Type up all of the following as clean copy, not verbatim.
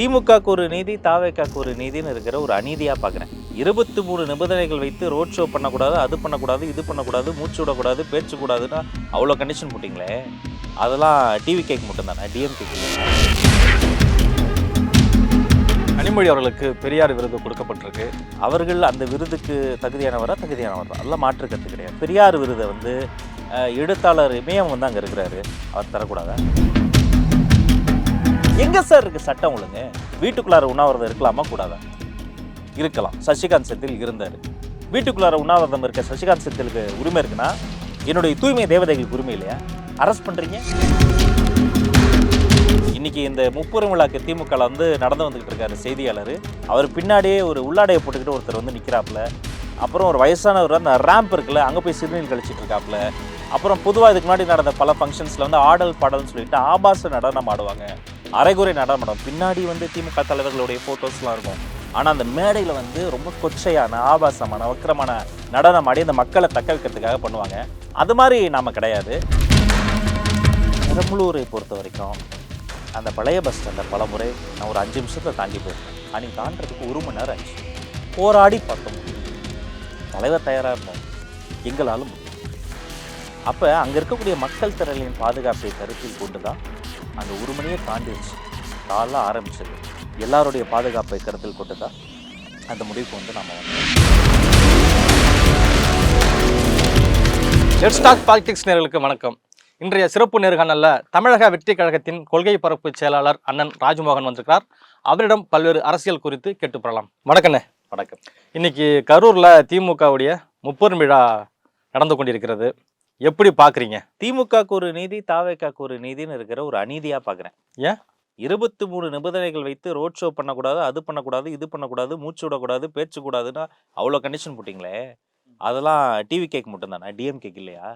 திமுகக்கு ஒரு நீதி, தாவேக்காக்கு ஒரு நீதின்னு இருக்கிற ஒரு அநீதியா பார்க்குறேன். 23 நிபந்தனைகள் வைத்து ரோட் ஷோ பண்ணக்கூடாது, அது பண்ணக்கூடாது, இது பண்ணக்கூடாது, மூச்சு விடக்கூடாது, பேச்சு கூடாதுன்னா அவ்வளோ கண்டிஷன் போட்டிங்களே. அதெல்லாம் டிவிகேக்கு மட்டும் தானே, டிஎம்கேக்கு இல்லையா? கனிமொழி அவர்களுக்கு பெரியார் விருது கொடுக்கப்பட்டிருக்கு. அவர்கள் அந்த விருதுக்கு தகுதியானவரா? அதெல்லாம் மாற்று கருத்து கிடையாது. பெரியார் விருதை வந்து எழுத்தாளர் இமயம் வந்து அங்கே இருக்கிறாரு, அவர் தரக்கூடாதா? எங்க சார் இருக்கு சட்டம் ஒழுங்கு? வீட்டுக்குள்ளார உண்ணாவிரதம் இருக்கலாமா கூடாதா? இருக்கலாம். சசிகாந்த் செந்தில் இருந்தார். வீட்டுக்குள்ளார உண்ணாவிரதம் இருக்க சசிகாந்த் செந்திலுக்கு உரிமை இருக்குன்னா என்னுடைய தூய்மை தேவதைகளுக்கு உரிமை இல்லையா? அரெஸ்ட் பண்றீங்க. இன்னைக்கு இந்த முப்பெரும் விழாக்கு திமுக வந்து நடந்து வந்துகிட்டு இருக்காரு செய்தியாளர். அவர் பின்னாடியே ஒரு உள்ளாடையை போட்டுக்கிட்டு ஒருத்தர் வந்து நிற்கிறாப்புல. அப்புறம் ஒரு வயசானவர் அந்த ரேம்ப் இருக்குல்ல, அங்கே போய் சிறுநீர் கழிச்சிட்டு இருக்காப்புல. அப்புறம் பொதுவாக இதுக்கு முன்னாடி நடந்த பல ஃபங்க்ஷன்ஸில் வந்து ஆடல் பாடல்னு சொல்லிட்டு ஆபாச நடனம் ஆடுவாங்க, அரைகுறை நடனம். பின்னாடி வந்து திமுக தலைவர்களுடைய ஃபோட்டோஸ்லாம் இருக்கும். ஆனால் அந்த மேடையில் வந்து ரொம்ப கொச்சையான, ஆபாசமான, வக்கரமான நடனம் ஆடி அந்த மக்களை தக்க வைக்கிறதுக்காக பண்ணுவாங்க. அது மாதிரி நாம் கிடையாது. பெரம்பலூரை பொறுத்த வரைக்கும் அந்த பழைய பஸ் ஸ்டாண்டில் பல முறை நான் ஒரு 5 நிமிஷத்தை தாண்டி போயிருக்கேன். அன்றைக்கி தாண்டதுக்கு 1 மணி நேரம் ஆச்சு. போராடி பார்த்தோம். தலைவர் தயாராக இருந்தோம், எங்களாலும். அப்போ அங்கே இருக்கக்கூடிய மக்கள் திரளின் பாதுகாப்பை கருத்தில் கொண்டு தான் அந்த 1 மணியை தாண்டிடுச்சு. காலைல ஆரம்பிச்சது. எல்லாருடைய பாதுகாப்பை கருத்தில் கொண்டு தான் அந்த முடிவுக்கு வந்து நம்ம வந்தோம். லெட்ஸ் டாக் பாலிடிக்ஸ் நேயர்களுக்கு வணக்கம். இன்றைய சிறப்பு நேர்காணலில் தமிழக வெற்றி கழகத்தின் கொள்கை பரப்பு செயலாளர் அண்ணன் ராஜ்மோகன் வந்திருக்கிறார். அவரிடம் பல்வேறு அரசியல் குறித்து கேட்டுப்படலாம். வணக்கண்ணே. வணக்கம். இன்னைக்கு கரூரில் திமுகவுடைய முப்பெரும் விழா நடந்து கொண்டிருக்கிறது. எப்படி பார்க்குறீங்க? திமுகக்கு ஒரு நீதி, தாவேக்காக்கு ஒரு நீதின்னு இருக்கிற ஒரு அநீதியாக பார்க்குறேன். ஏன்? 23 நிபந்தனைகள் வைத்து ரோட் ஷோ பண்ணக்கூடாது, அது பண்ணக்கூடாது, இது பண்ணக்கூடாது, மூச்சு விடக்கூடாது, பேச்சு கூடாதுன்னா அவ்வளோ கண்டிஷன் போட்டிங்களே. அதெல்லாம் டிவிகேக்கு மட்டும் தானே, டிஎம்கேக்கு இல்லையா?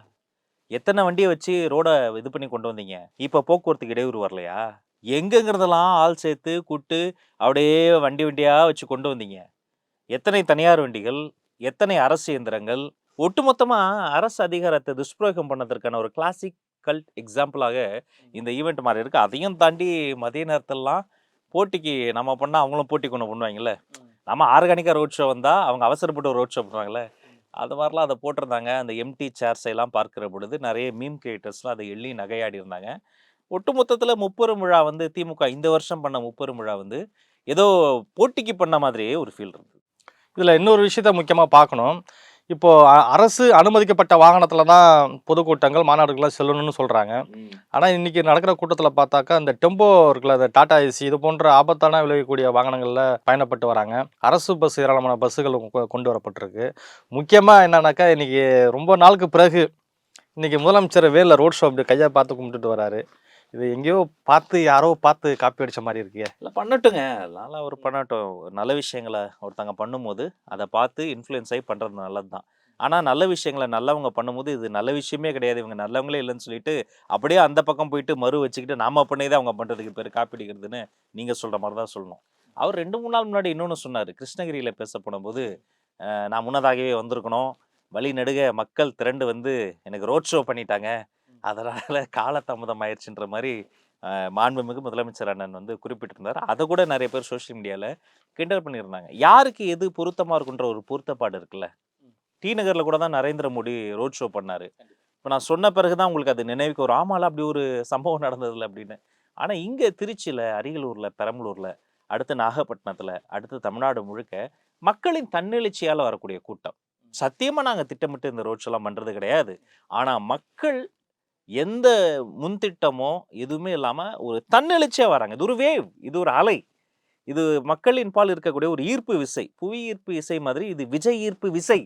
எத்தனை வண்டியை வச்சு ரோடை இது பண்ணி கொண்டு வந்தீங்க? இப்போ போக்குவரத்துக்கு இடையூறு வரலையா? எங்கெங்கிறதெல்லாம் ஆள் சேர்த்து கூட்டு அப்படியே வண்டியாக வச்சு கொண்டு வந்தீங்க. எத்தனை தனியார் வண்டிகள், எத்தனை அரசு இயந்திரங்கள், ஒட்டுமொத்தமாக அரசு அதிகாரத்தை துஷ்பிரயோகம் பண்ணதற்கான ஒரு கிளாசிக் கல்ட் எக்ஸாம்பிளாக இந்த ஈவெண்ட் மாதிரி இருக்கு. அதையும் தாண்டி மதிய நேரத்திலலாம் போட்டிக்கு நம்ம பண்ணால் அவங்களும் போட்டி கொண்டு பண்ணுவாங்கல்ல. நம்ம ஆர்கானிக்காக ரோட் ஷோ வந்தால் அவங்க அவசரப்பட்டு ரோட் ஷோ பண்ணுவாங்கல்ல, அது மாதிரிலாம் அதை போட்டிருந்தாங்க. அந்த எம்டி சேர்ஸை எல்லாம் பார்க்கிற பொழுது நிறைய மீம் கிரியேட்டர்ஸ்லாம் அதை எள்ளி நகையாடி இருந்தாங்க. ஒட்டுமொத்தத்தில் முப்பெரும் விழா வந்து திமுக இந்த வருஷம் பண்ண முப்பெரும் விழா வந்து ஏதோ போட்டிக்கு பண்ண மாதிரியே ஒரு ஃபீல் இருந்தது. இதில் இன்னொரு விஷயத்த முக்கியமாக பார்க்கணும். இப்போது அரசு அனுமதிக்கப்பட்ட வாகனத்தில் தான் பொதுக்கூட்டங்கள், மாநாடுகள்லாம் செல்லணும்னு சொல்கிறாங்க. ஆனால் இன்றைக்கி நடக்கிற கூட்டத்தில் பார்த்தாக்கா இந்த டெம்போ இருக்குல்ல, அந்த டாடா ஏசி, இது போன்ற ஆபத்தான விளைவிக்கக்கூடிய வாகனங்களில் பயணப்பட்டு வராங்க. அரசு பஸ், ஏராளமான பஸ்ஸுகள் கொண்டு வரப்பட்டிருக்கு. முக்கியமாக என்னன்னாக்கா, இன்றைக்கி ரொம்ப நாளுக்கு பிறகு இன்றைக்கி முதலமைச்சர் வேலில் ரோட் ஷோ அப்படி கையை பார்த்து கும்பிட்டுட்டு வராரு. இது எங்கேயோ யாரோ பார்த்து காப்பி அடித்த மாதிரி இருக்கு. இல்லை பண்ணட்டுங்க, அதனால அவர் பண்ணட்டும். நல்ல விஷயங்களை ஒருத்தங்க பண்ணும்போது அதை பார்த்து இன்ஃப்ளூயன்ஸ் ஆகி பண்ணுறது நல்லது தான். ஆனால் நல்ல விஷயங்களை நல்லவங்க பண்ணும்போது இது நல்ல விஷயமே கிடையாது, இவங்க நல்லவங்களே இல்லைன்னு சொல்லிட்டு அப்படியே அந்த பக்கம் போயிட்டு மறு வச்சுக்கிட்டு நாம பண்ணி அவங்க பண்ணுறதுக்கு பேர் காப்பி அடிக்கிறதுன்னு நீங்கள் சொல்கிற மாதிரி தான் சொல்லணும். அவர் 2-3 நாள் முன்னாடி இன்னொன்று சொன்னார். கிருஷ்ணகிரியில் பேச போனபோது நான் முன்னதாகவே வந்திருக்கணும், வழி நெடுக மக்கள் திரண்டு வந்து எனக்கு ரோட் ஷோ பண்ணிட்டாங்க, அதனால் காலதாமதம் ஆயிடுச்சுன்ற மாதிரி மாண்புமிகு முதலமைச்சர் அண்ணன் வந்து குறிப்பிட்டிருந்தார். அதை கூட நிறைய பேர் சோஷியல் மீடியாவில் கிண்டல் பண்ணியிருந்தாங்க. யாருக்கு எது பொருத்தமாக இருக்குன்ற ஒரு பொருத்தப்பாடு இருக்குல்ல. டி நகரில் கூட தான் நரேந்திர மோடி ரோட் ஷோ பண்ணார். இப்போ நான் சொன்ன பிறகு தான் உங்களுக்கு அது நினைவுக்கு ஒரு ஆமால அப்படி ஒரு சம்பவம் நடந்ததில்லை அப்படின்னு. ஆனால் இங்கே திருச்சியில், அரியலூரில், பெரம்பலூரில், அடுத்து நாகப்பட்டினத்தில், அடுத்து தமிழ்நாடு முழுக்க மக்களின் தன்னெழுச்சியால் வரக்கூடிய கூட்டம். சத்தியமாக நாங்கள் திட்டமிட்டு இந்த ரோட் ஷோலாம் பண்ணுறது கிடையாது. ஆனால் மக்கள் எந்த முன்திட்டமோ எதுவுமே இல்லாமல் ஒரு தன்னெழுச்சியாக வராங்க. இது ஒரு வேவ், இது ஒரு அலை, இது மக்களின் பால் இருக்கக்கூடிய ஒரு ஈர்ப்பு விசை, புவி ஈர்ப்பு விசை மாதிரி இது விஜய் ஈர்ப்பு விசை.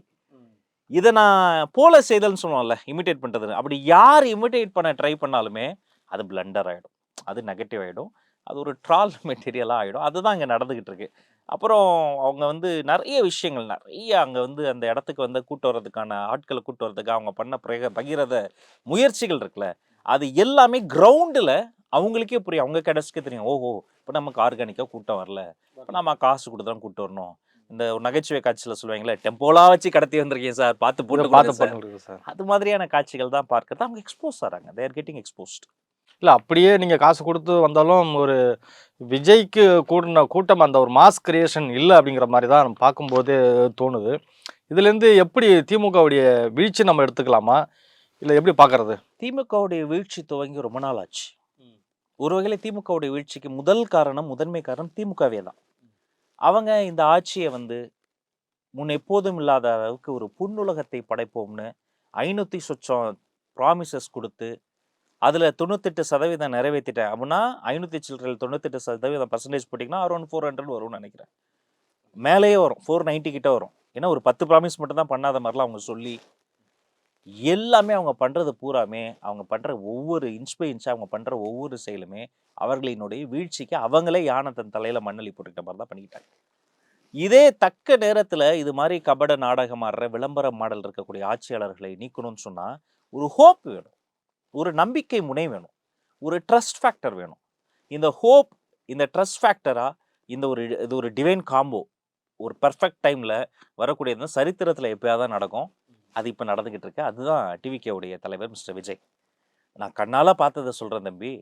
இதை நான் போல செய்தல்னு சொல்லுவோம்ல, இமிட்டேட் பண்ணுறது. அப்படி யார் இமிட்டேட் பண்ண ட்ரை பண்ணாலுமே அது பிளண்டர் ஆகிடும், அது நெகட்டிவ் ஆகிடும், அது ஒரு ட்ரால் மெட்டீரியலாக ஆகிடும். அதுதான் இங்கே நடந்துக்கிட்டு இருக்கு. அப்புறம் அவங்க வந்து நிறைய விஷயங்கள், நிறைய அங்கே வந்து அந்த இடத்துக்கு வந்து கூட்டு வர்றதுக்கான ஆட்களை கூட்டு வர்றதுக்கு அவங்க பண்ண பகிரத முயற்சிகள் இருக்குல்ல, அது எல்லாமே கிரவுண்டில் அவங்களுக்கே புரியும், அவங்க கடைசிக்கே தெரியும். ஓஹோ, இப்போ நமக்கு ஆர்கானிக்காக கூட்டம் வரல, இப்போ நம்ம காசு கொடுத்து தான் கூட்டு வரணும். இந்த நகைச்சுவை காட்சியில் சொல்லுவாங்களே, டெம்போலாம் வச்சு கடத்தி வந்திருக்கீங்க சார், பார்த்து போட்டு சார், அது மாதிரியான காட்சிகள் தான் பார்க்கறது அவங்க எக்ஸ்போஸ் ஆகிறாங்க. They are getting exposed. இல்ல அப்படியே நீங்க காசு குடுத்து வந்தாலும் ஒரு விஜய்க்கு கூடுன கூட்டம் அந்த ஒரு மாஸ் கிரியேஷன் இல்ல அப்படிங்கிற மாரி தான் நம்ம பார்க்கும்போது தோணுது. இதுலேருந்து எப்படி திமுகவுடைய வீழ்ச்சி நம்ம எடுத்துக்கலாமா? இல்ல எப்படி பார்க்கறது? திமுகவுடைய வீழ்ச்சி துவங்கி ரொம்ப நாள் ஆச்சு. ஒரு வகையில திமுகவுடைய வீழ்ச்சிக்கு முதன்மை காரணம் திமுகவே தான். அவங்க இந்த ஆட்சிய வந்து முன் எப்போதும் இல்லாத அளவுக்கு ஒரு புன்னுலகத்தை படைப்போம்னு 500 சொச்சம் ப்ராமிசஸ் குடுத்து, அதுல 98% நிறைவேத்திட்டேன் அப்படின்னா, 500 சில்லறைல 98% பெர்சன்டேஜ் போட்டீங்கன்னா, அரவுண்ட் 400 வரும்னு நெனைக்கிறேன். மேலேயே வரும். 490 கிட்ட வரும். ஏன்னா ஒரு 10 ப்ராமிஸ் மட்டும் தான் பண்ணாத மாரிலாம் அவங்க சொல்லி, எல்லாமே அவங்க பண்றது பூராமே, அவங்க பண்ற ஒவ்வொரு இன்ச் பை இன்ச்சா அவங்க பண்ற ஒவ்வொரு செயலுமே, அவர்களினுடைய வீழ்ச்சிக்கு அவங்களே யானை தன் தலையில மண்ணள்ளி போட்டுக்கிட்ட மாரி தான் பண்ணிக்கிட்டாங்க. இதே தக்க நேரத்துல இது மாரி கபட நாடகம் ஆடுற, விளம்பர மாடல் இருக்கக்கூடிய ஆட்சியாளர்களை நீக்கணும்னு சொன்னா, ஒரு ஹோப் வேணும். ஒரு நம்பிக்கை முனை வேணும். ஒரு ட்ரஸ்ட் ஃபேக்டர் வேணும். இந்த ஹோப், இந்த ட்ரஸ்ட் ஃபேக்டரா இது ஒரு டிவைன் காம்போ. ஒரு பெர்ஃபெக்ட் டைம்ல வரக்கூடியது தான் சரித்திரத்துல எப்பயாவது தான் நடக்கும். அது இப்ப நடந்துகிட்டு இருக்கு. அதுதான் டிவிகேவுடைய தலைவர் மிஸ்டர் விஜய். நான் கண்ணால பார்த்தத சொல்றேன் தம்பி.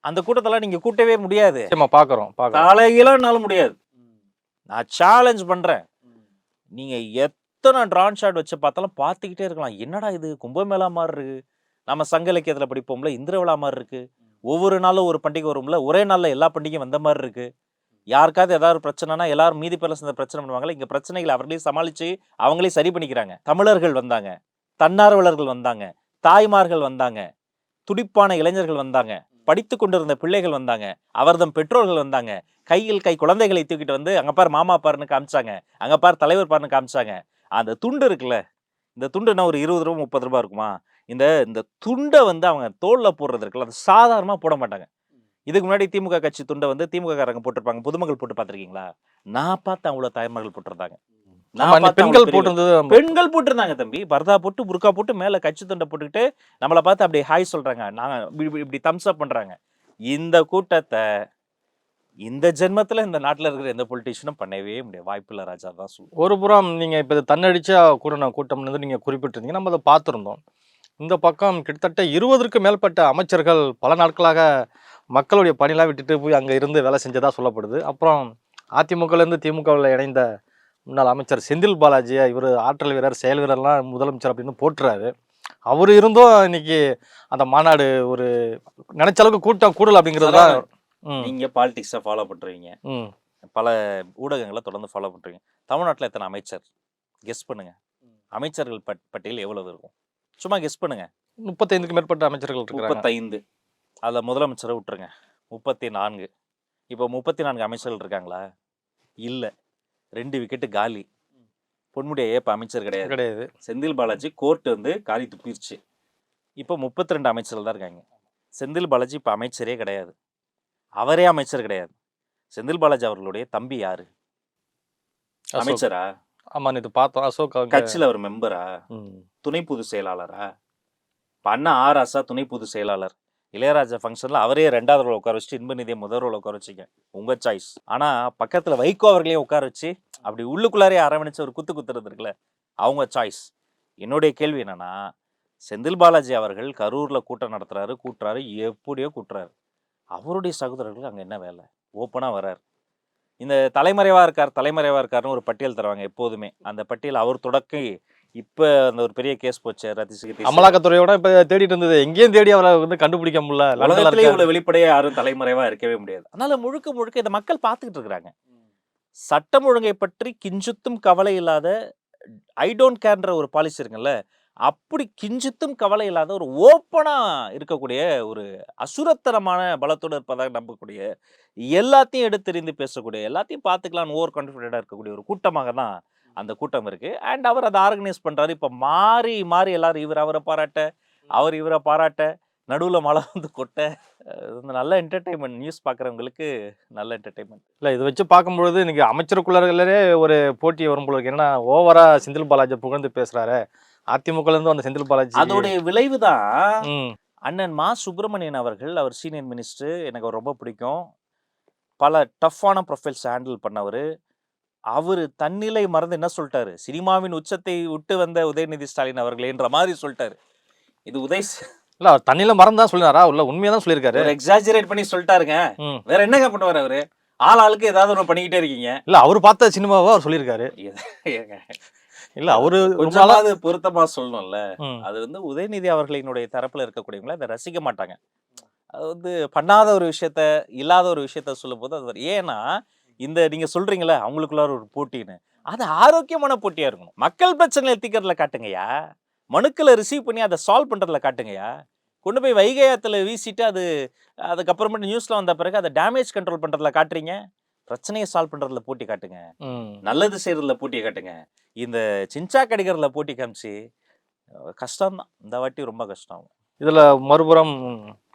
அந்த கூட்டத்தெல்லாம் நீங்க கூட்டவே முடியாது. நிச்சயமா பார்க்குறோம். தலைகீழானால முடியாது. நான் சேலஞ்ச் பண்றேன். நீங்க எத்தனை ட்ரான் ஷாட் வச்சு பார்த்தாலும் பார்த்துக்கிட்டே இருக்கலாம். என்னடா இது கும்பமேளா மாரி இருக்கு. நம்ம சங்க இலக்கியத்துல படிப்போம்ல, இந்திர விழா மாரி இருக்கு. ஒவ்வொரு நாளும் ஒரு பண்டிகை வரும்ல, ஒரே நாள்ல எல்லா பண்டிகையும் வந்த மாரி இருக்கு. யாருக்காவது ஏதாவது ஒரு பிரச்சனைனா எல்லாரும் மீதி பேர்ல சேர்ந்து பிரச்சனை பண்ணுவாங்கல்ல, இங்க பிரச்சனைகள அவர்களே சமாளிச்சு அவங்களே சரி பண்ணிக்கிறாங்க. தமிழர்கள் வந்தாங்க, தன்னார்வலர்கள் வந்தாங்க, தாய்மார்கள் வந்தாங்க, துடிப்பான இளைஞர்கள் வந்தாங்க, படித்துக் கொண்டிருந்த பிள்ளைகள் வந்தாங்க, அவர்தம் பெற்றோர்கள் வந்தாங்க, கையில் கை குழந்தைகளை தூக்கிட்டு வந்து அங்க பாரு மாமா பாருன்னு காமிச்சாங்க, அங்க பாரு தலைவர் பாருன்னு காமிச்சாங்க. அந்த துண்டு இருக்குல்ல, இந்த துண்டு என்ன ஒரு ரூ. 20 ரூ. 30 இருக்குமா? இந்த இந்த துண்ட வந்து அவங்க தோள்ல போடுறது இருக்குல்ல, அது சாதாரணமா போட மாட்டாங்க. இதுக்கு முன்னாடி திமுக கட்சி துண்ட வந்து திமுக காரங்க போட்டிருப்பாங்க. பொதுமக்கள் போட்டு பார்த்திருக்கீங்களா? நான் பார்த்த அவ்வளோ தாய்மார்கள் போட்டிருந்தாங்க. ஆமா, நான் பார்த்த அவ்வளோ பெண்கள் பெரியவங்க. போட்டிருந்தது பெண்கள் போட்டிருந்தாங்க தம்பி. பர்தா போட்டு, புர்கா போட்டு, மேல கட்சி துண்ட போட்டுக்கிட்டு, நம்மள பார்த்து அப்படியே ஹாய் சொல்றாங்க. நாங்க இப்படி தம்ஸ் அப் பண்றாங்க. இந்த கூட்டத்த இந்த ஜென்மத்துல இந்த நாட்டுல இருக்கிற எந்த பொலிட்டீஷியனும் பண்ணவே முடியாது. வாய்ப்பில்ல ராஜா தான் சொல்லுவேன். ஒரு புறம் நீங்க இப்ப இது தன்னடிச்சா கூடுன கூட்டம்னு வந்து நீங்க குறிப்பிட்டிருந்தீங்க. நம்ம அத பார்த்திருந்தோம். இந்த பக்கம் கிட்டத்தட்ட 20க்கும் மேற்பட்ட அமைச்சர்கள் பல நாட்களாக மக்களுடைய பணிலாம் விட்டுட்டு போய் அங்க இருந்து வேலை செஞ்சதா சொல்லப்படுது. அப்புறம் அதிமுகலேருந்து திமுகவுல இணைந்த முன்னாள் அமைச்சர் செந்தில் பாலாஜிய இவரு ஆற்றல் வீரர், செயல் வீரர்லாம் முதலமைச்சர் அப்படின்னு போற்றுறாரு. அவரு இருந்தும் இன்னைக்கு அந்த மாநாடு ஒரு நினைச்ச அளவுக்கு கூட்டம் கூடல அப்படிங்கிறது தான். நீங்க பாலிடிக்ஸ ஃபாலோ பண்றீங்க. ம். பல ஊடகங்கள தொடர்ந்து ஃபாலோ பண்றீங்க. தமிழ்நாட்டுல எத்தனை அமைச்சர்? கெஸ் பண்ணுங்க. அமைச்சர்கள் பட்டியல் எவ்வளவு இருக்கும்? சும்மா கெஸ் பண்ணுங்க. 35க்கும் மேற்பட்ட அமைச்சர்கள் இருக்கிறாங்க. 35. அதுல முதலமைச்சரை விட்டுருங்க. 34. இப்போ 34 அமைச்சர்கள் இருக்காங்களா? இல்ல. 2 விக்கெட் காலி. பொன்முடி ஐயா இப்ப அமைச்சர் கிடையாது. கிடையாது. செந்தில் பாலாஜி கோர்ட் வந்து காலி துப்பிருச்சு. இப்போ 32 அமைச்சர்கள் தான் இருக்காங்க. செந்தில் பாலாஜி இப்ப அமைச்சரே கிடையாது. அவரே அமைச்சர் கிடையாது. செந்தில் பாலாஜி அவர்களுடைய தம்பி யாரு? அசோக். அமைச்சரா? ஆமா, நேத்து பார்த்தோம். அசோக் அவங்க. கட்சியில அவர் மெம்பரா? துணை பொதுச் செயலாளரா? இப்ப அண்ணா ஆராசா துணை பொதுச் செயலாளர். இளையராஜா ஃபங்க்ஷன்ல அவரே 2வது ரோல உட்கார வச்சுட்டு இன்ப நிதியை முதல் ரோல உட்கார வச்சிங்க. உங்க சாய்ஸ். ஆனா பக்கத்துல வைகோ அவர்களையும் உட்கார வச்சு அப்படி உள்ளுக்குள்ளாரே அரவணைச்சு ஒரு குத்துறது இருக்குல்ல, அவங்க சாய்ஸ். என்னுடைய கேள்வி என்னன்னா, செந்தில் பாலாஜி அவர்கள் கரூர்ல கூட்டம் நடத்துறாரு, கூட்டுறாரு, எப்படியோ கூட்டுறாரு. அவருடைய சகோதரர்களுக்கு அங்க என்ன வேலை? ஓப்பனா வராரு. இந்த தலைமறைவா இருக்காருன்னு ஒரு பட்டியல் தருவாங்க எப்போதுமே. அந்த பட்டியல் அவர் தொடக்கி இப்ப அந்த ஒரு பெரிய கேஸ் போச்சு ரத்திஷ் அமலாக்கத்துறையோட இப்ப தேடிட்டு இருந்தது. எங்கேயும் தேடி அவரை வந்து கண்டுபிடிக்க முடியல. லண்டன்ல உலகத்திலேயே இருக்காரு. இவ்வளவு வெளிப்படையா யாரும் தலைமறைவா இருக்கவே முடியாது. அதனால முழுக்க இத மக்கள் பார்த்துக்கிட்டு இருக்காங்க. சட்டம் ஒழுங்கை பற்றி கிஞ்சித்தும் கவலை இல்லாத ஐ டோன்ட் கேர்ன்ற ஒரு பாலிசி இருக்குல்ல, அப்படி கிஞ்சித்தும் கவலை இல்லாத ஒரு ஓப்பனா இருக்கக்கூடிய ஒரு அசுரத்தனமான பலத்தோடு இருப்பதாக நம்பக்கூடிய, எல்லாத்தையும் எடுத்தெறிந்து பேசக்கூடிய, எல்லாத்தையும் பார்த்துக்கலாம்னு ஓவர் கான்ஃபிடென்ட்டா இருக்கக்கூடிய ஒரு கூட்டமாக தான் அந்த கூட்டம் இருக்கு. அண்ட் அவர் அதை ஆர்கனைஸ் பண்றாரு. இப்ப மாறி மாறி எல்லாரும் இவர் அவரை பாராட்ட, அவர் இவரை பாராட்ட, நடுவுல மழை வந்து கொட்ட, நல்ல என்டர்டெயின்மெண்ட். நியூஸ் பார்க்குறவங்களுக்கு நல்ல என்டர்டெயின்மெண்ட். இல்ல இதை வச்சு பார்க்கும்பொழுது இன்னைக்கு அமைச்சருக்குள்ளே ஒரு போட்டி வரும் போல இருக்கு. ஏன்னா ஓவரா செந்தில் பாலாஜி புகழ்ந்து பேசுறாரு. அதிமுகல இருந்து வந்த செந்தில் பாலாஜி. அதோடைய விளைவுதான் ம். அண்ணன் மா சுப்பிரமணியன் அவர்கள். அவர் சீனியர் மினிஸ்டர், எனக்கு அவர் ரொம்ப பிடிக்கும். பல டஃப்பான ப்ரொஃபைல்ஸ் ஹேண்டில் பண்ணவர். அவரு தன்னிலை மறந்து என்ன சொல்லிட்டாரு, சினிமாவின் உச்சத்தை விட்டு வந்த உதயநிதி ஸ்டாலின் அவர்களேன்ற மாதிரி சொல்லிட்டாரு. இது இல்ல அவர் தண்ணியில மறந்து தான் சொல்லினாரா இல்ல உண்மையா தான் சொல்லியிருக்காரு? ஒரு எக்ஸாஜரேட் பண்ணி சொல்லிட்டாருங்க. ம். வேற என்னங்க பண்ணுவாரு அவரு? ஆளுக்கு ஏதாவது ஒண்ணு பண்ணிக்கிட்டே இருக்கீங்க. இல்ல அவரு பார்த்த சினிமாவா அவர் சொல்லியிருக்காரு. ஏங்க, இல்ல அவரு ரொம்ப நாளா கொஞ்சமாவது பொருத்தமா சொல்லணும்ல. ம். அது வந்து உதயநிதி அவர்களினுடைய தரப்புல இருக்கக்கூடியவங்கள அத ரசிக்க மாட்டாங்க. அது வந்து பண்ணாத ஒரு விஷயத்த, இல்லாத ஒரு விஷயத்த சொல்லும்போது அது ஏன்னா, இந்த நீங்க சொல்றீங்கல்ல, அவங்களுக்குள்ளார ஒரு போட்டின்னு. அது ஆரோக்கியமான போட்டியா இருக்கணும். மக்கள் பிரச்சனைகள தீர்க்கறதுல காட்டுங்கய்யா. மனுக்கள ரிசீவ் பண்ணி அத சால்வ் பண்றதுல காட்டுங்கய்யா. கொண்டு போய் வைகை ஆத்துல வீசிட்டு அதுக்கப்புறமேட்டு நியூஸ்ல வந்த பிறகு அத டேமேஜ் கண்ட்ரோல் பண்றதுல காட்டுறீங்க. பிரச்சனைய சால்வ் பண்றதுல போட்டி காட்டுங்க. ம். நல்லது செய்றதுல போட்டிய காட்டுங்க. இந்த சின்சாக் அடிக்கிறதுல போட்டி காமிச்சு, கஷ்டம் தான். இந்த வாட்டி ரொம்ப கஷ்டம். இதுல மறுபுறம்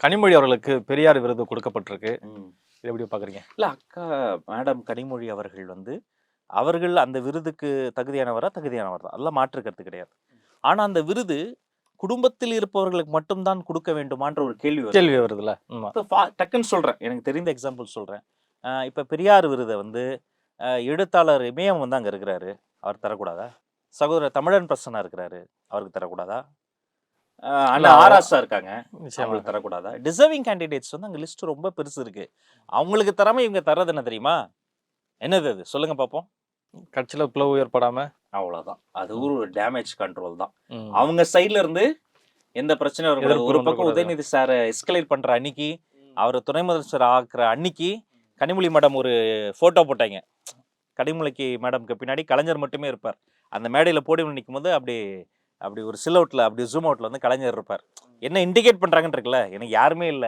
கனிமொழி அவர்களுக்கு பெரியார் விருது கொடுக்கப்பட்டிருக்கு. ம். இத எப்படி பார்க்குறீங்க? இல்ல அக்கா மேடம் கனிமொழி அவர்கள் வந்து, அவர்கள் அந்த விருதுக்கு தகுதியானவரா? தகுதியானவர் தான். அதெல்லாம் மாற்று கருத்து கிடையாது. ஆனா அந்த விருது குடும்பத்தில் இருப்பவர்களுக்கு மட்டும் தான் குடுக்க வேண்டுமான்ற ஒரு கேள்வி வருது. கேள்வி வருதுல்ல. ஆமா. இப்ப டக்குன்னு சொல்றேன். எனக்கு தெரிந்த எக்ஸாம்பிள் சொல்றேன். இப்ப பெரியார் விருத வந்து எழுத்தாளர் இமயம் வந்து அங்க இருக்கிறாரு. அவர் தரக்கூடாதா? சகோதரர் தமிழன் பிரசன்னா இருக்கிறாரு. அவருக்கு தரக்கூடாதா? இல்ல அண்ணா ஆராசா இருக்காங்க. நிச்சயமாக. அவங்களுக்கு தரக்கூடாதா? டிசர்விங் கேண்டிடேட்ஸ் வந்து அங்க லிஸ்ட் ரொம்ப பெருசு இருக்கு. அவங்களுக்கு தராம இவங்க தர்றது என்ன தெரியுமா? என்னது அது? சொல்லுங்க பாப்போம். கட்சியில பிளவு ஏற்படாம. அவ்வளோதான். அது ம். ஒரு டேமேஜ் கண்ட்ரோல் தான். ம். அவங்க சைடுல இருந்து எந்த பிரச்சனையும் வரக்கூடாது. எதிர்ப்பு ஒரு பக்கம் வந்துடக்கூடாது. உதயநிதி சார எஸ்கலேட் பண்ற அன்னைக்கு, அவர துணை முதலமைச்சர் ஆக்குற அன்னைக்கு, கனிமொழி மேடம் ஒரு ஃபோட்டோ போட்டாய்ங்க. கனிமொழிக்கு மேடம்க்கு பின்னாடி கலைஞர் மட்டுமே இருப்பார். அந்த மேடையில போடியம் நிக்கும்போது அப்படி அப்படி ஒரு சில் அவுட்ல அப்படி ஜூம் அவுட்ல வந்து கலைஞர் இருப்பார். என்ன இண்டிகேட் பண்றாங்கன்னு இருக்குல்ல, எனக்கு யாருமே இல்ல.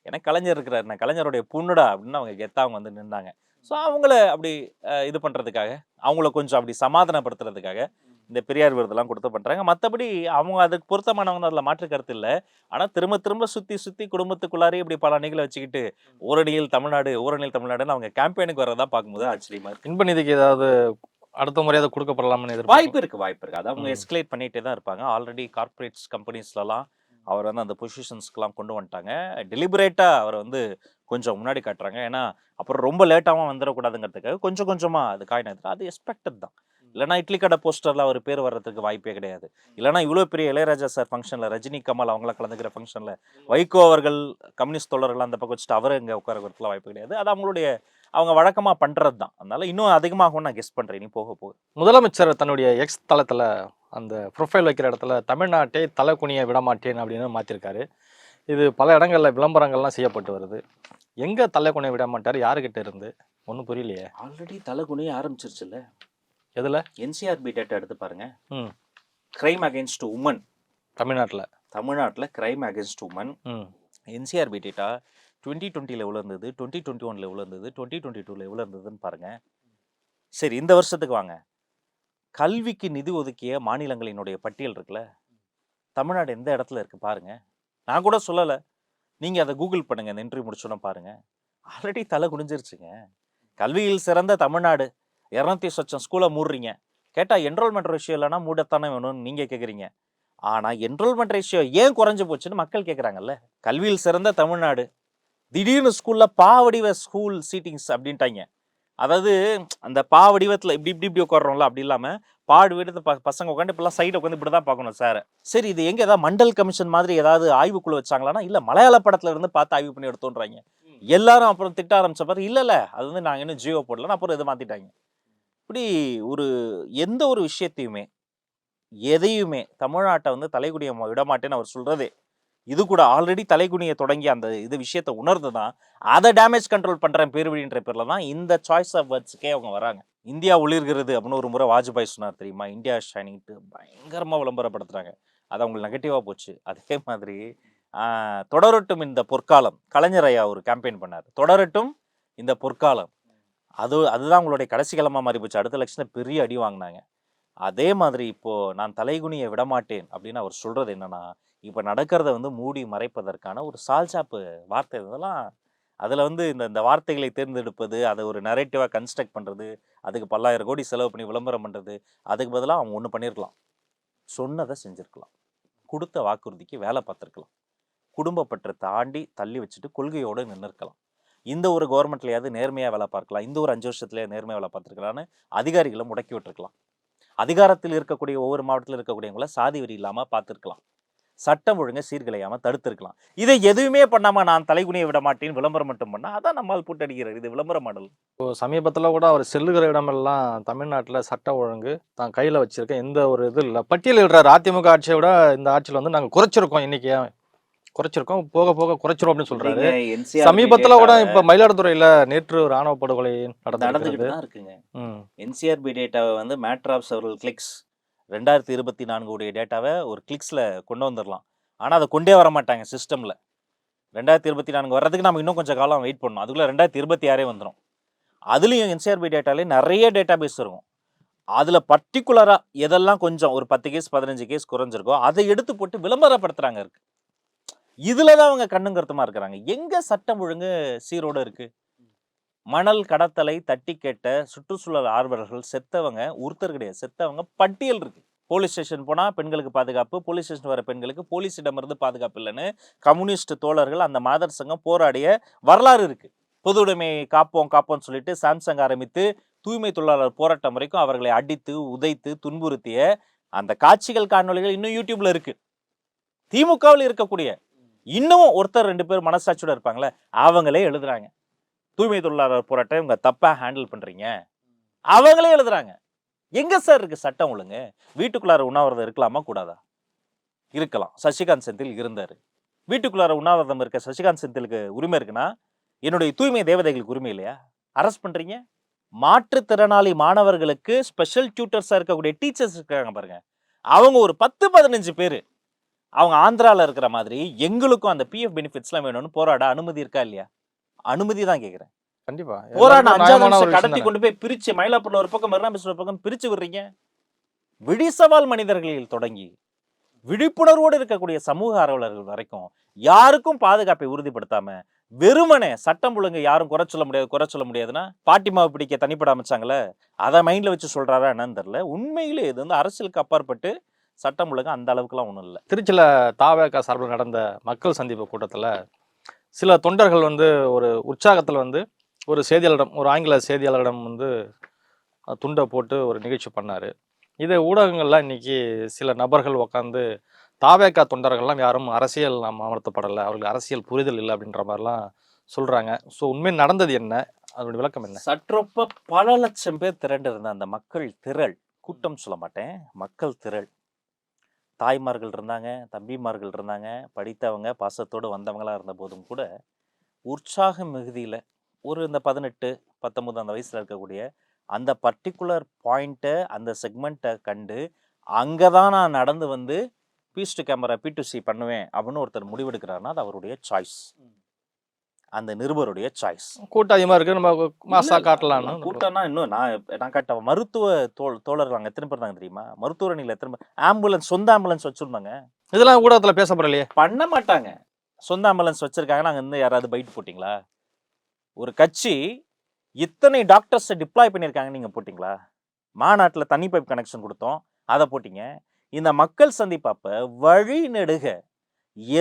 எனக்கு கலைஞர் இருக்கிறாரு. நான் கலைஞருடைய பொண்ணுடா அப்படின்னு அவங்க கெத்தா அவங்க வந்து நின்னாங்க. ஸோ அவங்கள அப்படி இது பண்றதுக்காக, அவங்கள கொஞ்சம் அப்படி சமாதானப்படுத்துறதுக்காக, இந்த பெரியார் விருதெல்லாம் குடுத்து பண்றாங்க. மத்தபடி அவங்க அதுக்கு பொருத்தமானவங்கன்னு அதுல மாற்று கருத்து இல்ல. ஆனா திரும்ப திரும்ப சுத்தி சுத்தி குடும்பத்துக்குள்ளாரயே இப்படி பல அணிகள வச்சுக்கிட்டு, ஓரணியில் தமிழ்நாடு, ஓரணியில் தமிழ்நாடுன்னு அவங்க கேம்பெயினுக்கு வர்றத பார்க்கும்போது ஆச்சரியமா இருக்கு. இன்ப நிதிக்கு ஏதாவது அடுத்த முறையாவது கொடுக்கப்படலாம்னு வாய்ப்பு எதிர்பார்க்கிறீங்க? இருக்கு, வாய்ப்பு இருக்கு. அது அவங்க ம். எஸ்கலேட் பண்ணிட்டே தான் இருப்பாங்க. ஆல்ரெடி கார்ப்பரேட்ஸ் கம்பெனிஸ்லலாம் அவர் வந்து அந்த பொசிஷன்ஸ்க்குலாம் கொண்டு வந்துட்டாங்க. டெலிபரேட்டா அவர வந்து கொஞ்சம் முன்னாடி காட்டுறாங்க. ஏன்னா, அப்புறம் ரொம்ப லேட்டாவும் வந்துரக்கூடாதுங்கிறதுக்காக கொஞ்சம் கொஞ்சமா அது காயின் ஆகுது. அது எக்ஸ்பெக்டட் தான். இல்லன்னா இட்லி கடை போஸ்டர்ல அவர் பேர் வர்றதுக்கு வாய்ப்பே கிடையாது. இல்லன்னா இவ்ளோ பெரிய இளையராஜா சார் ஃபங்ஷன்ல, ரஜினி, கமல் அவங்கலாம் கலந்துக்கிற ஃபங்ஷன்ல, வைகோ அவர்கள் கம்யூனிஸ்ட் தோழர்கள் அந்த பக்கம் வச்சுட்டு அவர இங்க உட்கார வைக்கிறதுக்குலாம் வாய்ப்பு கிடையாது. அது அவங்களுடைய அவங்க வழக்கமா பண்றது தான். அதனால இன்னும் அதிகமாகும்னு நான் கெஸ் பண்றேன். இனி போக போக. முதலமைச்சர் தன்னுடைய எக்ஸ் தளத்துல அந்த ப்ரொஃபைல் வைக்கிற இடத்துல தமிழ்நாட்டை தலை குனிய விடமாட்டேன் அப்படின்னு மாத்திருக்காரு. இது பல இடங்கள்ல விளம்பரங்கள்லாம் செய்யப்பட்டு வருது. எங்க தலை குனிய விட மாட்டாரு? யாருகிட்ட இருந்து? ஒண்ணும் புரியலையே. ஆல்ரெடி தலகுனிய ஆரம்பிச்சிருச்சுல்ல. எதுல? என்சிஆர்பி டேட்டா எடுத்து பாருங்க. ம். கிரைம் அகைன்ஸ்ட் உமன் தமிழ்நாட்டுல. தமிழ்நாட்டுல கிரைம் அகைன்ஸ்ட் உமன் ம். என்சிஆர்பி டேட்டா 2020ல எவ்வளோ இருந்தது, 2021ல எவ்வளோ இருந்தது, 2022ல எவ்வளோ இருந்ததுன்னு பாருங்க. சரி இந்த வருஷத்துக்கு வாங்க. கல்விக்கு நிதி ஒதுக்கிய மாநிலங்களினுடைய பட்டியல் இருக்குல்ல, தமிழ்நாடு எந்த இடத்துல இருக்கு பாருங்க. நான் கூட சொல்லல. நீங்க அத கூகுள் பண்ணுங்க. இந்த இன்டர்வியூ முடிச்சோன பாருங்க. ஆல்ரெடி தலை குனிஞ்சிருச்சுங்க. கல்வியில் சிறந்த தமிழ்நாடு. 200 சொச்சம் ஸ்கூல மூடுறீங்க. கேட்டா என்ரோல்மென்ட் ரேஷியோ இல்லன்னா மூடத்தானே வேணும்னு நீங்க கேட்குறீங்க. ஆனா என்ரோல்மென்ட் ரேஷியோ ஏன் குறைஞ்சு போச்சுன்னு மக்கள் கேட்குறாங்கல்ல. கல்வியில் சிறந்த தமிழ்நாடு. திடீர்னு ஸ்கூல்ல வடிவ ஸ்கூல் சீட்டிங்ஸ் அப்படின்ட்டாய்ங்க. அதாவது அந்த வடிவத்துல இப்படி இப்படி இப்படி உட்கார்றோம்ல அப்படி இல்லாம, வடிவத்துல பசங்க உட்காந்து இப்படிலாம் சைடு உட்காந்து இப்படி தான் பார்க்கணும் சார. சரி இது எங்க ஏதாவது மண்டல் கமிஷன் மாதிரி ஏதாவது ஆய்வுக்குழு வச்சாங்களான்னா, இல்ல மலையாள படத்துல இருந்து பார்த்து ஆய்வு பண்ணி எடுத்தோன்றாய்ங்க. எல்லாரும் அப்புறம் திட்ட ஆரம்பிச்ச பாரு, இல்ல அது வந்து நாங்க இன்னும் ஜியோ போடலன்னு அப்புறம் இத மாத்திட்டாய்ங்க. இப்படி ஒரு எந்த ஒரு விஷயத்தையுமே, எதையுமே தமிழ்நாட்ட வந்து தலைகுனிய விடமாட்டேன்னு அவர் சொல்றதே. இது கூட ஆல்ரெடி தலைகுனிய தொடங்கி அந்த விஷயத்த உணர்ந்து தான், அத டேமேஜ் கண்ட்ரோல் பண்றேன் பேர்வழின்ற பேர்ல தான் இந்த சாய்ஸ் ஆஃப் வேர்ட்ஸ்க்கே அவங்க வராங்க. இந்தியா ஒளிர்கிறது அப்படின்னு ஒரு முறை வாஜ்பாய் சொன்னார் தெரியுமா? இந்தியா ஷைனிங்ட்டு பயங்கரமா விளம்பரப்படுத்துறாங்க. அது அவங்களுக்கு நெகட்டிவா போச்சு. அதே மாதிரி தொடரட்டும் இந்த பொற்காலம். கலைஞர் ஐயா ஒரு கேம்பெயின் பண்ணாரு. தொடரட்டும் இந்த பொற்காலம். அதுதான் உங்களுடைய கடைசி காலமா மாறி போச்சு. அடுத்த எலக்ஷன்ல பெரிய அடி வாங்குனாங்க. அதே மாதிரி இப்போ நான் தலைகுனிய விடமாட்டேன் அப்படின்னு அவர் சொல்றது என்னன்னா, இப்ப நடக்கிறத வந்து மூடி மறைப்பதற்கான ஒரு சால்சாப்பு வார்த்தை இதெல்லாம் அதுல வந்து இந்த இந்த வார்த்தைகளை தேர்ந்தெடுப்பது, அத ஒரு நரேட்டிவா கன்ஸ்ட்ரக்ட் பண்றது, அதுக்கு பல்லாயிரம் கோடி செலவு பண்ணி விளம்பரம் பண்றது, அதுக்கு பதிலா அவங்க ஒண்ணு பண்ணியிருக்கலாம். சொன்னத செஞ்சிருக்கலாம். குடுத்த வாக்குறுதிக்கு வேலை பார்த்திருக்கலாம். குடும்ப பற்ற தாண்டி தள்ளி வச்சுட்டு கொள்கையோட நின்னுருக்கலாம். இந்த ஒரு கவர்மெண்ட்லயாவது நேர்மையா வேலை பார்க்கலாம். இந்த ஒரு 5 வருஷத்துலயே நேர்மையா வேலை பார்த்திருக்கலாம்னு அதிகாரிகள முடக்கி விட்டுருக்கலாம். அதிகாரத்தில் இருக்கக்கூடிய ஒவ்வொரு மாவட்டத்தில இருக்கக்கூடியவங்கள சாதி வெறி இல்லாம பார்த்திருக்கலாம். சட்டம் ஒழுங்கை சீர்குலையாம தடுத்திருக்கலாம். இதை எதுவுமே பண்ணாம நான் தலைகுனிய விட மாட்டேன் விளம்பரம் மட்டும் பண்ணா அதான் நம்மால் போட்டடிக்கிறார். இது விளம்பர மாடல். இப்போ சமீபத்துல கூட அவர் செல்லுகிற இடமெல்லாம் தமிழ்நாட்டுல சட்ட ஒழுங்கு தான் கையில வச்சிருக்க எந்த ஒரு இது இல்ல. பட்டியலிடுறாரு. அதிமுக ஆட்சியை விட இந்த ஆட்சியில வந்து நாங்க குறைச்சிருக்கோம் எண்ணிக்கைய. குறைச்சிருக்கோம். போக போக குறைச்சிரும் அப்படின்னு சொல்றாரு. இல்லைங்க, NCRB சமீபத்துல கூட டேட்டாவை இப்ப மயிலாடுதுறையில நேற்று ராணுவ படுகொலை நடந்துகிட்டு நடந்திருக்கிறது. தான் இருக்குங்க. ம். NCRB டேட்டாவை வந்து மேட்டர் ஆஃப் செவரல் கிளிக்ஸ் 2024 உடைய டேட்டாவை ஒரு கிளிக்ஸில் கொண்டு வந்துடலாம். ஆனால் அதை கொண்டே வர மாட்டாங்க சிஸ்டமில். 2024 வர்றதுக்கு நம்ம இன்னும் கொஞ்சம் காலம் வெயிட் பண்ணணும். அதுக்குள்ளே 2026 வந்துடும். அதுலேயும் NCRB டேட்டாலே நிறைய டேட்டா பேஸ் இருக்கும். அதில் பர்டிகுலராக எதெல்லாம் கொஞ்சம் ஒரு 10 கேஸ் 15 கேஸ் குறைஞ்சிருக்கோ அதை எடுத்து போட்டு விளம்பரப்படுத்துகிறாங்க இருக்கு. இதில் தான் அவங்க கண்ணும் கருத்துமாக இருக்கிறாங்க. எங்கே சட்டம் ஒழுங்கு சீரோடு இருக்குது? மணல் கடத்தலை தட்டி கேட்ட சுற்றுச்சூழல் ஆர்வலர்கள் செத்தவங்க ஒருத்தர் கிடையாது. செத்தவங்க பட்டியல் இருக்கு. போலீஸ் ஸ்டேஷன் போனால் பெண்களுக்கு பாதுகாப்பு, போலீஸ் ஸ்டேஷன் வர பெண்களுக்கு போலீஸிடமிருந்து பாதுகாப்பு இல்லைன்னு கம்யூனிஸ்ட் தோழர்கள் அந்த மாதர் சங்கம் போராடிய வரலாறு இருக்கு. பொது உடைமையை காப்போம் காப்போம்னு சொல்லிட்டு சாம்சங் ஆரம்பித்து தூய்மை தொழிலாளர் போராட்டம் வரைக்கும் அவர்களை அடித்து உதைத்து துன்புறுத்திய அந்த காட்சிகள் காணொளிகள் இன்னும் யூடியூப்ல இருக்கு. திமுகவில் இருக்கக்கூடிய இன்னும் ஒருத்தர் 2 பேர் மனசாட்சியோட இருப்பாங்களே அவங்களே எழுதுறாங்க. தூய்மை தொழிலாளர் போராட்டம் இவங்க தப்பா ஹேண்டில் பண்றீங்க அவங்களே எழுதுறாங்க. எங்க சார் இருக்கு சட்டம் ஒழுங்கு? வீட்டுக்குள்ளார உண்ணாவிரதம் இருக்கலாமா கூடாதா? இருக்கலாம். சசிகாந்த் செந்தில் இருந்தாரு. வீட்டுக்குள்ளார உண்ணாவிரதம் இருக்க சசிகாந்த் செந்திலுக்கு உரிமை இருக்குன்னா என்னுடைய தூய்மை தேவதைகளுக்கு உரிமை இல்லையா? அரெஸ்ட் பண்றீங்க. மாற்றுத்திறனாளி மாணவர்களுக்கு ஸ்பெஷல் டியூட்டர்ஸா இருக்கக்கூடிய டீச்சர்ஸ் இருக்காங்க பாருங்க. அவங்க ஒரு 10-15 பேர் அவங்க ஆந்திரால இருக்கிற மாதிரி எங்களுக்கும் அந்த PF பெனிஃபிட்ஸ்லாம் வேணும்னு போராட அனுமதி இருக்கா இல்லையா? அனுமதி தான் கேட்கிறேன். கண்டிப்பா. போராட எல்லாருக்கும் 5வது நியாயமான ஒரு நிமிஷம் விஷயம் கடத்தி தானே. கொண்டு போய் பிரிச்சு மயிலாப்பூர்ல ஒரு பக்கம் மெரினா ஒரு பக்கம் பிரிச்சு விடுறீங்க. விடிசவால் மனிதர்களில் தொடங்கி விழிப்புணர்வோடு இருக்கக்கூடிய சமூக ஆர்வலர்கள் வரைக்கும் யாருக்கும் பாதுகாப்பை உறுதிப்படுத்தாம வெறுமனே சட்டம் ஒழுங்கு யாரும் குறை சொல்ல முடியாதுன்னா பாட்டிமாவை பிடிக்க தனிப்பட அமைச்சாங்களே அதை மைண்ட்ல வச்சு சொல்றாரா என்னன்னு தெரியல. உண்மையிலே இது வந்து அரசியலுக்கு அப்பாற்பட்டு சட்டம் ஒழுங்கு அந்த அளவுக்குலாம் ஒன்றும் இல்லை. திருச்சியில தாவேகா சார்பில் நடந்த மக்கள் சந்திப்பு கூட்டத்துல சில தொண்டர்கள் வந்து ஒரு உற்சாகத்துல வந்து ஒரு செய்தியாளரிடம், ஒரு ஆங்கில செய்தியாளரிடம் வந்து துண்டை போட்டு ஒரு நிகழ்ச்சி பண்ணாரு. இதை ஊடகங்கள்லாம் இன்னைக்கு சில நபர்கள் உட்காந்து தாவேகா தொண்டர்கள்லாம் யாரும் அரசியல் அமர்த்தப்படலை, அவர்களுக்கு அரசியல் புரிதல் இல்லை அப்படின்ற மாதிரிலாம் சொல்றாங்க. ஸோ உண்மை நடந்தது என்ன, அதனுடைய விளக்கம் என்ன? சற்றொப்ப பல லட்சம் பேர் திரண்டு இருந்த அந்த மக்கள் திரள், கூட்டம் சொல்ல மாட்டேன், மக்கள் திரள், தாய்மார்கள் இருந்தாங்க, தம்பிமார்கள் இருந்தாங்க, படித்தவங்க பாசத்தோடு வந்தவங்களா இருந்த போதும் கூட உற்சாக மிகுதியில் ஒரு இந்த 18 19 அந்த வயசில் இருக்கக்கூடிய அந்த பர்டிகுலர் பாயிண்ட்டை அந்த செக்மெண்ட்டை கண்டு அங்கே தான் நான் நடந்து வந்து பீஸ் டு கேமரா P2C பண்ணுவேன் அப்படின்னு ஒருத்தர் முடிவெடுக்கிறாருன்னா அது அவருடைய சாய்ஸ், அந்த நிருபருடைய சாய்ஸ். கூட்டம் அதிகமாக இருக்கு, நம்ம மாசா காட்டலாம்னு. கூட்டம்னா இன்னும் நான் காட்ட மருத்துவ தோழர்கள் அங்கே எத்தனை பேர் இருந்தாங்க தெரியுமா? மருத்துவ அணியில் எத்தனை பேர்? ஆம்புலன்ஸ், சொந்த ஆம்புலன்ஸ் வச்சுருந்தாங்க. இதெல்லாம் ஊடகத்தில் பேசப்படலையே. பண்ண மாட்டாங்க. சொந்த ஆம்புலன்ஸ் வச்சிருக்காங்க, நாங்கள் இன்னும் யாராவது பைட் போட்டிங்களா? ஒரு கட்சி இத்தனை டாக்டர்ஸை டிப்ளாய் பண்ணியிருக்காங்க, நீங்கள் போட்டிங்களா? மாநாட்டில் தண்ணி பைப் கனெக்ஷன் கொடுத்தோம், அதை போட்டிங்க. இந்த மக்கள் சந்திப்பப்ப வழி நெடுக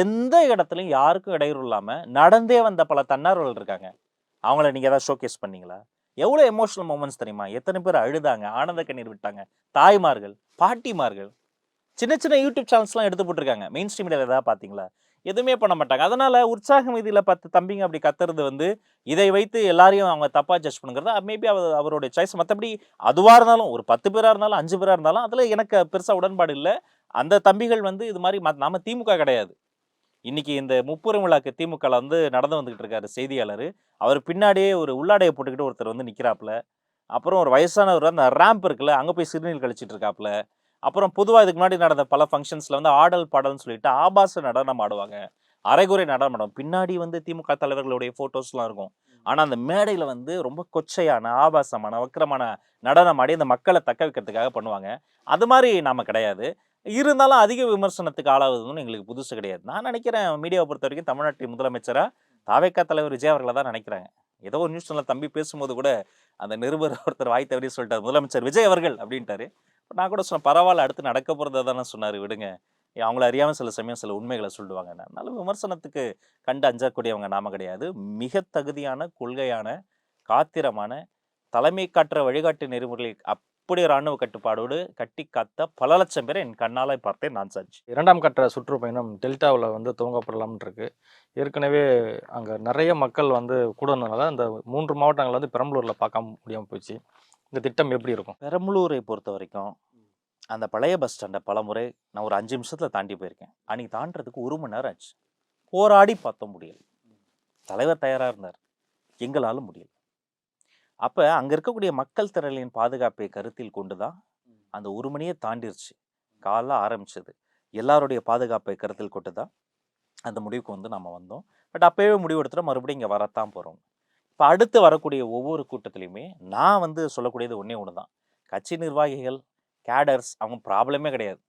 எந்த இடத்துலையும் யாருக்கும் இடையூறு இல்லாமல் நடந்தே வந்த பல தன்னார்வலர்கள் இருக்காங்க. அவங்கள நீங்கள் ஏதாவது ஷோகேஸ் பண்ணீங்களா? எவ்வளோ எமோஷனல் மூமெண்ட்ஸ் தெரியுமா? எத்தனை பேர் அழுதாங்க, ஆனந்த கண்ணீர் விட்டாங்க. தாய்மார்கள், பாட்டிமார்கள், சின்ன சின்ன யூடியூப் சேனல்ஸ்லாம் எடுத்து போட்டிருக்காங்க. மெயின் ஸ்ட்ரீம் மீடியாவில் ஏதாவது பார்த்தீங்களா? எதுவுமே பண்ண மாட்டாங்க. அதனால உற்சாகம் இதில் 10 தம்பிங்க அப்படி கத்துறது வந்து இதை வைத்து எல்லாரையும் அவங்க தப்பாக ஜட்ஜ் பண்ணுங்கிறது மேபி அவருடைய சாய்ஸ். மற்றபடி அதுவாக இருந்தாலும் ஒரு 10 பேராக இருந்தாலும் 5 பேராக இருந்தாலும் அதில் எனக்கு பெருசாக உடன்பாடு இல்லை. அந்த தம்பிகள் வந்து இது மாதிரி நாம திமுக கிடையாது. இன்னைக்கு இந்த முப்புரம் விழாக்கு திமுகவில் வந்து நடந்து வந்துகிட்டு இருக்காரு செய்தியாளர். அவர் பின்னாடியே ஒரு உள்ளாடையை போட்டுக்கிட்டு ஒருத்தர் வந்து நிற்கிறாப்புல. அப்புறம் ஒரு வயசானவர் அந்த ரேம்ப் இருக்குல்ல அங்கே போய் சிறுநீர் கழிச்சிட்டு இருக்காப்புல. அப்புறம் பொதுவாக இதுக்கு முன்னாடி நடந்த பல ஃபங்க்ஷன்ஸில் வந்து ஆடல் பாடல்னு சொல்லிட்டு ஆபாச நடனம் ஆடுவாங்க, அரைகுறை நடனம் ஆடுவாங்க. பின்னாடி வந்து திமுக தலைவர்களுடைய ஃபோட்டோஸ்லாம் இருக்கும். ஆனால் அந்த மேடையில் வந்து ரொம்ப கொச்சையான ஆபாசமான வக்கரமான நடனம் ஆடி அந்த மக்களை தக்க வைக்கிறதுக்காக பண்ணுவாங்க. அது மாதிரி நாம் கிடையாது. இருந்தாலும் அதிக விமர்சனத்துக்கு ஆளாவதுன்னு எங்களுக்கு புதுசு கிடையாது. நான் நினைக்கிறேன் மீடியாவை பொறுத்த வரைக்கும் தமிழ்நாட்டின் முதலமைச்சராக தாவேகா தலைவர் விஜய் அவர்களை தான் நினைக்கிறாங்க. ஏதோ ஒரு நியூஸ் சேனல் தம்பி பேசும்போது கூட அந்த நிருபர் ஒருத்தர் வாய் தவறி சொல்லிட்டார், முதலமைச்சர் விஜய் அவர்கள் அப்படின்ட்டாரு. நான் கூட சொன்னேன், பரவாயில்ல, அடுத்து நடக்க போகிறத தானே சொன்னார், விடுங்க, அவங்கள அறியாமல் சில சமயம் சில உண்மைகளை சொல்லுவாங்க. அதனால விமர்சனத்துக்கு கண்டு அஞ்சக்கூடியவங்க நாம கிடையாது. மிக தகுதியான, கொள்கையான, காத்திரமான, தலைமை காட்டுற வழிகாட்டு நெறிமுறைகளை அப்படி ஒரு ராணுவ கட்டுப்பாடோடு கட்டி காத்த பல லட்சம் பேரை என் கண்ணால பார்த்தேன் நான் சாட்சி. 2ஆம் கட்ட சுற்றுப்பயணம் டெல்டாவில் வந்து துவங்கப்படலாம்னு இருக்கு. ஏற்கனவே அங்கே நிறைய மக்கள் வந்து கூடுனதுனால அந்த 3 மாவட்டங்கள் வந்து பெரம்பலூரில் பார்க்க முடியாமல் போச்சு. இந்த திட்டம் எப்படி இருக்கும்? பெரம்பலூரை பொறுத்த வரைக்கும் அந்த பழைய பஸ் ஸ்டாண்டை பல முறை நான் ஒரு 5 நிமிஷத்துல தாண்டி போயிருக்கேன். அன்னைக்கு தாண்டறதுக்கு 1 மணி நேரம் ஆச்சு. போராடி பார்த்தோம், முடியல. தலைவர் தயாரா இருந்தார், எங்களால முடியல. அப்ப அங்க இருக்கக்கூடிய மக்கள் திரளின் பாதுகாப்பை கருத்தில் கொண்டுதான் அந்த 1 மணியை தாண்டிருச்சு. காலைல ஆரம்பிச்சது. எல்லாருடைய பாதுகாப்பை கருத்தில் கொண்டுதான் அந்த முடிவுக்கு வந்து நம்ம வந்தோம். பட் அப்பவே முடிவெடுத்துட்டோம், மறுபடியும் இங்க வரத்தான் போறோம். இப்ப அடுத்து வரக்கூடிய ஒவ்வொரு கூட்டத்திலையுமே நான் வந்து சொல்லக்கூடியது ஒண்ணே ஒண்ணுதான். கட்சி நிர்வாகிகள், கேடர்ஸ் அவங்க ப்ராப்ளமே கிடையாது.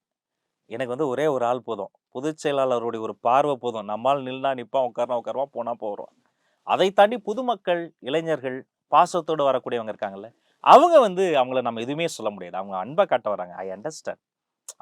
எனக்கு வந்து ஒரே ஒரு ஆள் போதும். பொதுச் செயலாளருடைய ஒரு பார்வை போதும். நம்மால் நின்னா நிப்பான், உட்கார்னா உட்காருவான், போனா போறோம். அதை தாண்டி பொதுமக்கள், இளைஞர்கள், பாசத்தோடு வரக்கூடியவங்க இருக்காங்கல்ல, அவங்க வந்து அவங்கள நம்ம எதுவுமே சொல்ல முடியாது. அவங்க அன்பை காட்ட வராங்க. I understand.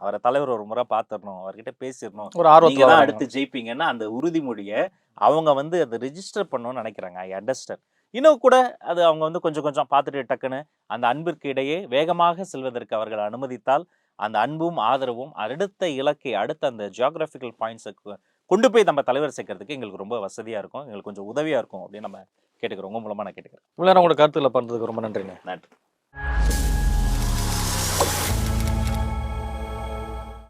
அவரை தலைவர் ஒரு முறை பார்த்துடணும், அவர்கிட்ட பேசிடணும், ஒரு நீங்க ஆர்வத்தில் தான் வராங்க. அடுத்து ஜெயிப்பீங்கன்னா அந்த உறுதிமொழியை அவங்க வந்து அதை ரிஜிஸ்டர் பண்ணணும்னு நினைக்கிறாங்க. I understand. இன்னும் கூட அது அவங்க வந்து கொஞ்சம் கொஞ்சம் பார்த்துட்டு டக்குன்னு அந்த அன்பிற்கு இடையே வேகமாக செல்வதற்கு அவர்கள் அனுமதித்தால் அந்த அன்பும் ஆதரவும் அடுத்த இலக்கை, அடுத்த அந்த ஜியோகிராபிக்கல் பாயிண்ட்ஸுக்கு கொண்டு போய் நம்ம தலைவர் சேர்க்கறதுக்கு எங்களுக்கு ரொம்ப வசதியா இருக்கும், எங்களுக்கு கொஞ்சம் உதவியா இருக்கும் அப்படின்னு நம்ம கேட்டுக்கிறோம். உங்க மூலமா நான் கேட்டுக்கிறேன். இவ்வளோ நேரம் உங்களோட கருத்துக்களை பண்ணுறதுக்கு ரொம்ப நன்றிங்க. நன்றி.